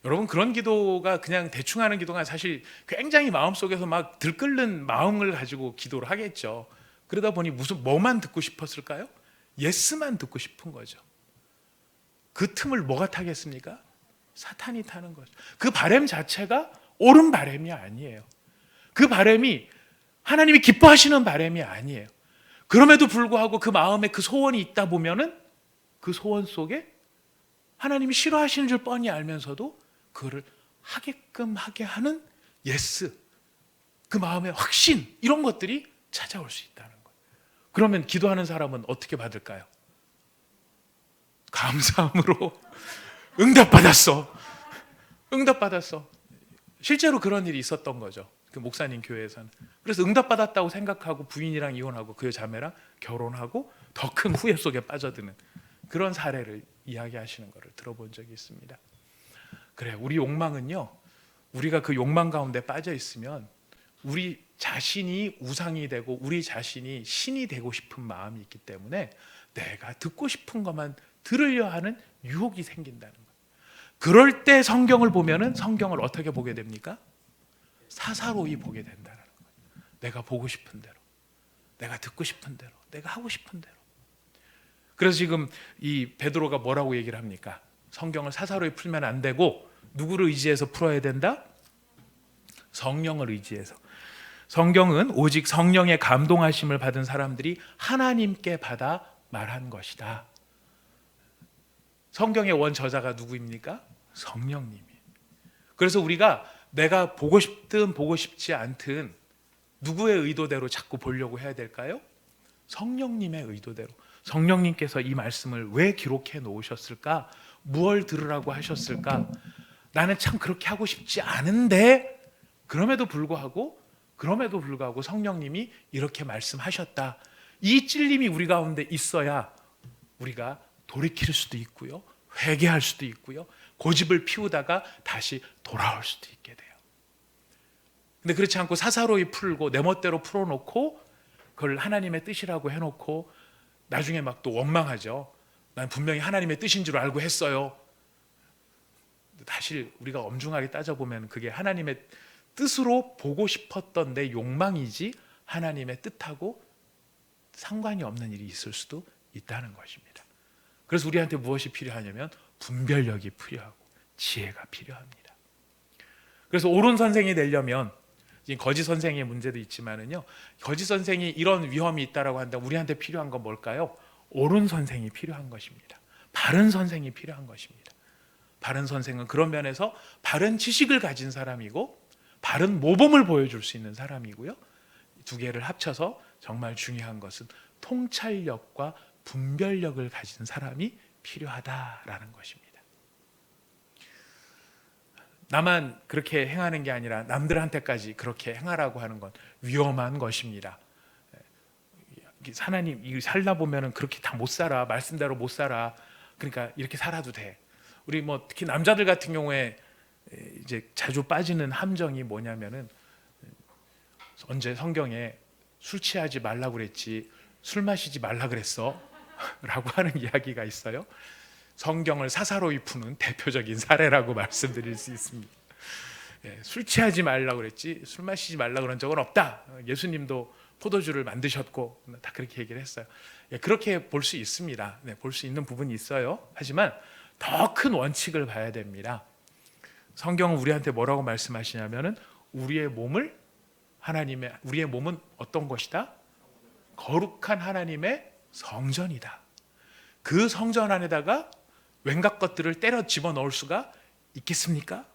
여러분, 그런 기도가 그냥 대충 하는 기도가 사실 굉장히 마음속에서 막 들끓는 마음을 가지고 기도를 하겠죠. 그러다 보니 뭐만 듣고 싶었을까요? 예스만 듣고 싶은 거죠. 그 틈을 뭐가 타겠습니까? 사탄이 타는 거죠. 그 바람 자체가 옳은 바람이 아니에요. 그 바람이 하나님이 기뻐하시는 바람이 아니에요. 그럼에도 불구하고 그 마음에 그 소원이 있다 보면은 그 소원 속에 하나님이 싫어하시는 줄 뻔히 알면서도 그거를 하게끔 하게 하는 예스, 그 마음의 확신, 이런 것들이 찾아올 수 있다는 거예요. 그러면 기도하는 사람은 어떻게 받을까요? 감사함으로 응답받았어. 응답받았어. 실제로 그런 일이 있었던 거죠. 그 목사님 교회에서는. 그래서 응답받았다고 생각하고 부인이랑 이혼하고 그 자매랑 결혼하고 더 큰 후회 속에 빠져드는 그런 사례를 이야기하시는 것을 들어본 적이 있습니다. 그래, 우리 욕망은요, 우리가 그 욕망 가운데 빠져 있으면 우리 자신이 우상이 되고 우리 자신이 신이 되고 싶은 마음이 있기 때문에 내가 듣고 싶은 것만 들으려 하는 유혹이 생긴다는 거예요. 그럴 때 성경을 보면은 성경을 어떻게 보게 됩니까? 사사로이 보게 된다는 거예요. 내가 보고 싶은 대로, 내가 듣고 싶은 대로, 내가 하고 싶은 대로. 그래서 지금 이 베드로가 뭐라고 얘기를 합니까? 성경을 사사로이 풀면 안 되고 누구를 의지해서 풀어야 된다? 성령을 의지해서. 성경은 오직 성령의 감동하심을 받은 사람들이 하나님께 받아 말한 것이다. 성경의 원 저자가 누구입니까? 성령님이. 그래서 우리가 내가 보고 싶든 보고 싶지 않든 누구의 의도대로 자꾸 보려고 해야 될까요? 성령님의 의도대로. 성령님께서 이 말씀을 왜 기록해 놓으셨을까? 무엇을 들으라고 하셨을까? 나는 참 그렇게 하고 싶지 않은데 그럼에도 불구하고 성령님이 이렇게 말씀하셨다. 이 찔림이 우리 가운데 있어야 우리가 돌이킬 수도 있고요, 회개할 수도 있고요, 고집을 피우다가 다시 돌아올 수도 있게 돼요. 근데 그렇지 않고 사사로이 풀고 내 멋대로 풀어놓고 그걸 하나님의 뜻이라고 해놓고 나중에 막 또 원망하죠. 난 분명히 하나님의 뜻인 줄 알고 했어요. 사실 우리가 엄중하게 따져보면 그게 하나님의 뜻으로 보고 싶었던 내 욕망이지 하나님의 뜻하고 상관이 없는 일이 있을 수도 있다는 것입니다. 그래서 우리한테 무엇이 필요하냐면 분별력이 필요하고 지혜가 필요합니다. 그래서 옳은 선생이 되려면, 거짓 선생의 문제도 있지만은요, 거짓 선생이 이런 위험이 있다라고 한다면 우리한테 필요한 건 뭘까요? 옳은 선생이 필요한 것입니다. 바른 선생이 필요한 것입니다. 바른 선생은 그런 면에서 바른 지식을 가진 사람이고 바른 모범을 보여줄 수 있는 사람이고요, 두 개를 합쳐서 정말 중요한 것은 통찰력과 분별력을 가진 사람이 필요하다라는 것입니다. 나만 그렇게 행하는 게 아니라 남들한테까지 그렇게 행하라고 하는 건 위험한 것입니다. 하나님, 이 살다 보면은 그렇게 다 못 살아, 말씀대로 못 살아. 그러니까 이렇게 살아도 돼. 우리 특히 남자들 같은 경우에 이제 자주 빠지는 함정이 뭐냐면은, 언제 성경에 술 취하지 말라 그랬지 술 마시지 말라 그랬어. 라고 하는 이야기가 있어요. 성경을 사사로이 푸는 대표적인 사례라고 말씀드릴 수 있습니다. 술 취하지 말라고 그랬지 술 마시지 말라고 그런 적은 없다. 예수님도 포도주를 만드셨고 다 그렇게 얘기를 했어요. 그렇게 볼 수 있습니다. 볼 수 있는 부분이 있어요. 하지만 더 큰 원칙을 봐야 됩니다. 성경은 우리한테 뭐라고 말씀하시냐면은 우리의 몸은 어떤 것이다? 거룩한 하나님의 성전이다. 그 성전 안에다가 웬갖 것들을 때려 집어넣을 수가 있겠습니까?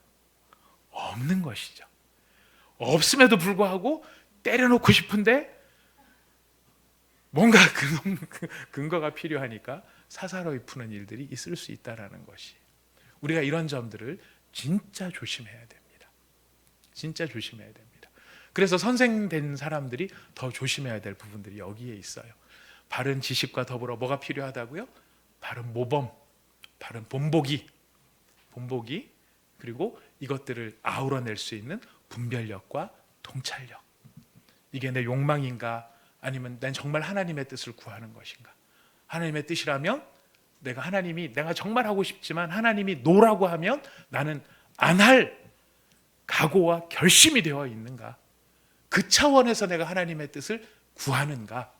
없는 것이죠. 없음에도 불구하고 때려놓고 싶은데 뭔가 근거가 필요하니까 사사로이 푸는 일들이 있을 수 있다는 것이, 우리가 이런 점들을 진짜 조심해야 됩니다. 진짜 조심해야 됩니다. 그래서 선생된 사람들이 더 조심해야 될 부분들이 여기에 있어요. 바른 지식과 더불어 뭐가 필요하다고요? 바른 모범, 바른 본보기, 그리고 이것들을 아우러낼 수 있는 분별력과 통찰력. 이게 내 욕망인가 아니면 난 정말 하나님의 뜻을 구하는 것인가? 하나님의 뜻이라면 내가 정말 하고 싶지만 하나님이 노라고 하면 나는 안 할 각오와 결심이 되어 있는가? 그 차원에서 내가 하나님의 뜻을 구하는가?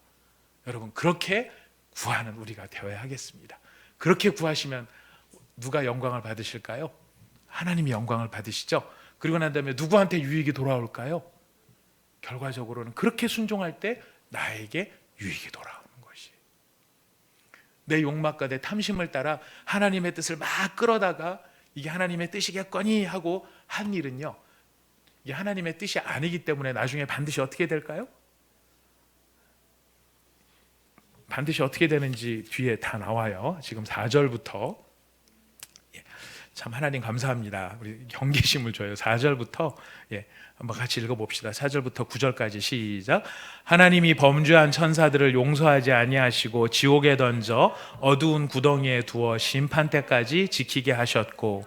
여러분, 그렇게 구하는 우리가 되어야 하겠습니다. 그렇게 구하시면 누가 영광을 받으실까요? 하나님이 영광을 받으시죠. 그리고 난 다음에 누구한테 유익이 돌아올까요? 결과적으로는 그렇게 순종할 때 나에게 유익이 돌아오는 것이, 내 욕망과 내 탐심을 따라 하나님의 뜻을 막 끌어다가 이게 하나님의 뜻이겠거니 하고 한 일은요, 이게 하나님의 뜻이 아니기 때문에 나중에 반드시 어떻게 될까요? 반드시 어떻게 되는지 뒤에 다 나와요. 지금 4절부터. 참 하나님 감사합니다. 우리 경계심을 줘요. 4절부터 한번 같이 읽어봅시다. 4절부터 9절까지 시작. 하나님이 범죄한 천사들을 용서하지 아니하시고 지옥에 던져 어두운 구덩이에 두어 심판 때까지 지키게 하셨고,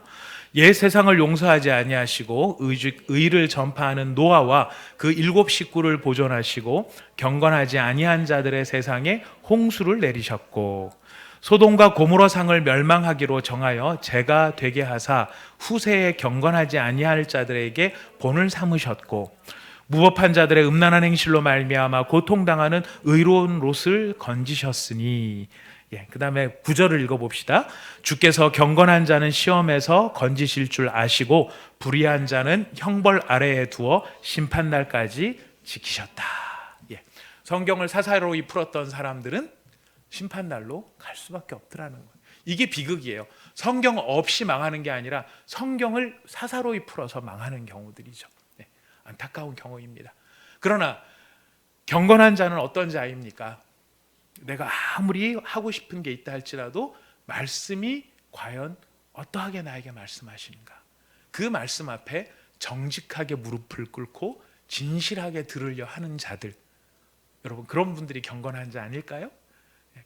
옛 세상을 용서하지 아니하시고 의를 전파하는 노아와 그 7 식구를 보존하시고 경건하지 아니한 자들의 세상에 홍수를 내리셨고, 소돔과 고모라 상을 멸망하기로 정하여 재가 되게 하사 후세에 경건하지 아니할 자들에게 본을 삼으셨고, 무법한 자들의 음란한 행실로 말미암아 고통당하는 의로운 롯을 건지셨으니. 그 다음에 9절을 읽어봅시다. 주께서 경건한 자는 시험에서 건지실 줄 아시고 불의한 자는 형벌 아래에 두어 심판날까지 지키셨다. 성경을 사사로이 풀었던 사람들은 심판날로 갈 수밖에 없더라는 거예요. 이게 비극이에요. 성경 없이 망하는 게 아니라 성경을 사사로이 풀어서 망하는 경우들이죠. 안타까운 경우입니다. 그러나 경건한 자는 어떤 자입니까? 내가 아무리 하고 싶은 게 있다 할지라도 말씀이 과연 어떠하게 나에게 말씀하시는가, 그 말씀 앞에 정직하게 무릎을 꿇고 진실하게 들으려 하는 자들, 여러분, 그런 분들이 경건한 자 아닐까요?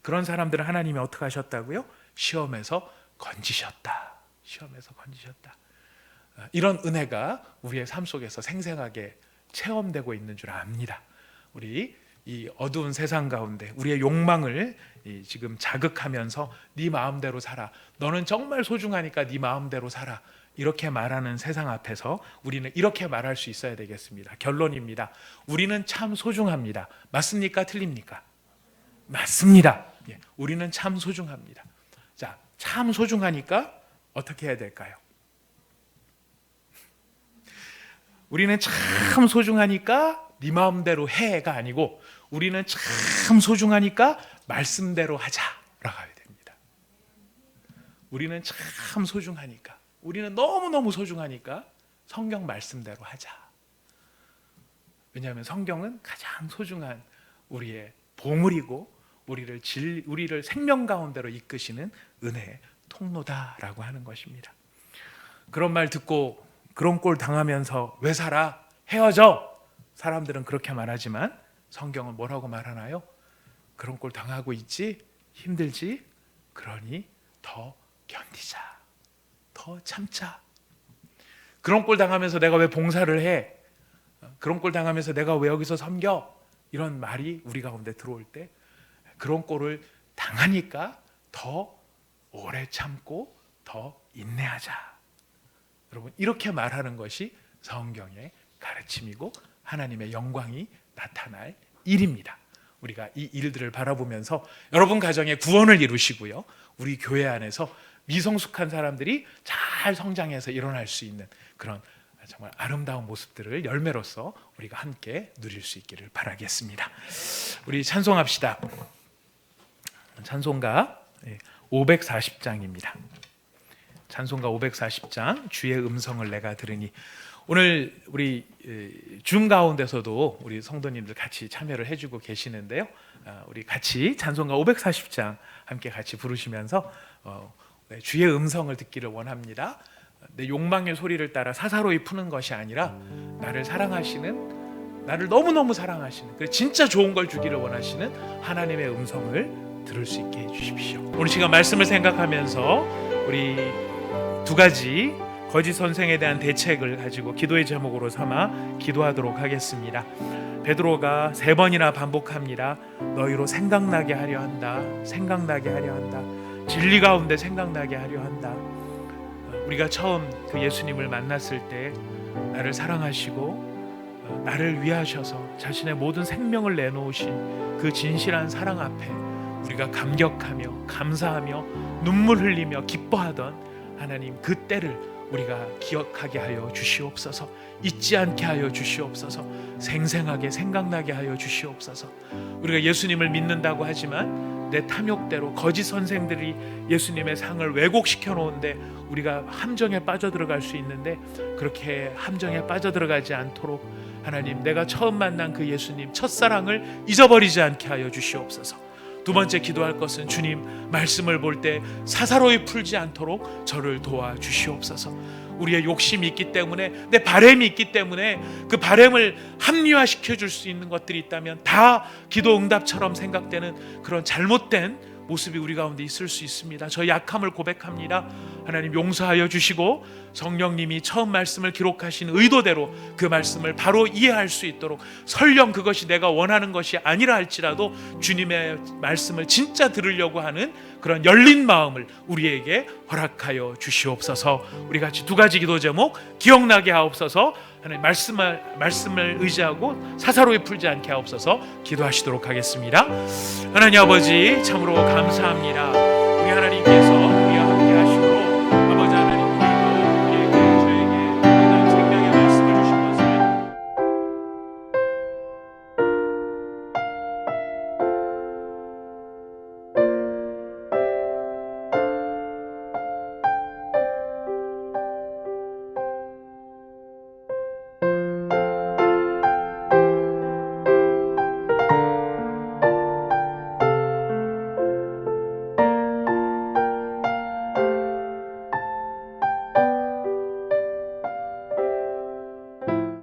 그런 사람들은 하나님이 어떻게 하셨다고요? 시험에서 건지셨다. 시험에서 건지셨다. 이런 은혜가 우리의 삶 속에서 생생하게 체험되고 있는 줄 압니다. 우리 이 어두운 세상 가운데 우리의 욕망을 지금 자극하면서 네 마음대로 살아, 너는 정말 소중하니까 네 마음대로 살아, 이렇게 말하는 세상 앞에서 우리는 이렇게 말할 수 있어야 되겠습니다. 결론입니다. 우리는 참 소중합니다. 맞습니까? 틀립니까? 맞습니다. 우리는 참 소중합니다. 자, 참 소중하니까 어떻게 해야 될까요? 우리는 참 소중하니까 네 마음대로 해가 아니고, 우리는 참 소중하니까 말씀대로 하자라고 해야 됩니다. 우리는 참 소중하니까, 우리는 너무너무 소중하니까 성경 말씀대로 하자. 왜냐하면 성경은 가장 소중한 우리의 보물이고 우리를 생명 가운데로 이끄시는 은혜의 통로다라고 하는 것입니다. 그런 말 듣고 그런 꼴 당하면서 왜 살아? 헤어져! 사람들은 그렇게 말하지만 성경은 뭐라고 말하나요? 그런 꼴 당하고 있지? 힘들지? 그러니 더 견디자, 더 참자. 그런 꼴 당하면서 내가 왜 봉사를 해? 그런 꼴 당하면서 내가 왜 여기서 섬겨? 이런 말이 우리 가운데 들어올 때 그런 꼴을 강하니까 더 오래 참고 더 인내하자. 여러분, 이렇게 말하는 것이 성경의 가르침이고 하나님의 영광이 나타날 일입니다. 우리가 이 일들을 바라보면서 여러분 가정의 구원을 이루시고요, 우리 교회 안에서 미성숙한 사람들이 잘 성장해서 일어날 수 있는 그런 정말 아름다운 모습들을 열매로서 우리가 함께 누릴 수 있기를 바라겠습니다. 우리 찬송합시다. 찬송가 540장입니다. 찬송가 540장 주의 음성을 내가 들으니. 오늘 우리 줌 가운데서도 우리 성도님들 같이 참여를 해주고 계시는데요, 우리 같이 찬송가 540장 함께 같이 부르시면서 주의 음성을 듣기를 원합니다. 내 욕망의 소리를 따라 사사로이 푸는 것이 아니라 나를 사랑하시는, 나를 너무너무 사랑하시는, 그래서 진짜 좋은 걸 주기를 원하시는 하나님의 음성을 들을 수 있게 해주십시오. 오늘 시간 말씀을 생각하면서 우리 두 가지 거짓 선생에 대한 대책을 가지고 기도의 제목으로 삼아 기도하도록 하겠습니다. 베드로가 3번이나 반복합니다. 너희로 생각나게 하려 한다. 생각나게 하려 한다. 진리 가운데 생각나게 하려 한다. 우리가 처음 그 예수님을 만났을 때 나를 사랑하시고 나를 위하셔서 자신의 모든 생명을 내놓으신 그 진실한 사랑 앞에 우리가 감격하며 감사하며 눈물 흘리며 기뻐하던 하나님, 그 때를 우리가 기억하게 하여 주시옵소서. 잊지 않게 하여 주시옵소서. 생생하게 생각나게 하여 주시옵소서. 우리가 예수님을 믿는다고 하지만 내 탐욕대로 거짓 선생들이 예수님의 상을 왜곡시켜 놓은데 우리가 함정에 빠져들어갈 수 있는데, 그렇게 함정에 빠져들어가지 않도록 하나님, 내가 처음 만난 그 예수님 첫사랑을 잊어버리지 않게 하여 주시옵소서. 두 번째 기도할 것은 주님 말씀을 볼 때 사사로이 풀지 않도록 저를 도와주시옵소서. 우리의 욕심이 있기 때문에, 내 바램이 있기 때문에 그 바램을 합리화시켜 줄 수 있는 것들이 있다면 다 기도 응답처럼 생각되는 그런 잘못된 모습이 우리 가운데 있을 수 있습니다. 저 약함을 고백합니다. 하나님 용서하여 주시고 성령님이 처음 말씀을 기록하신 의도대로 그 말씀을 바로 이해할 수 있도록, 설령 그것이 내가 원하는 것이 아니라 할지라도 주님의 말씀을 진짜 들으려고 하는 그런 열린 마음을 우리에게 허락하여 주시옵소서. 우리 같이 두 가지 기도 제목 기억나게 하옵소서. 하나님 말씀을 의지하고 사사로이 풀지 않게 하옵소서. 기도하시도록 하겠습니다. 하나님 아버지, 참으로 감사합니다. 우리 하나님께서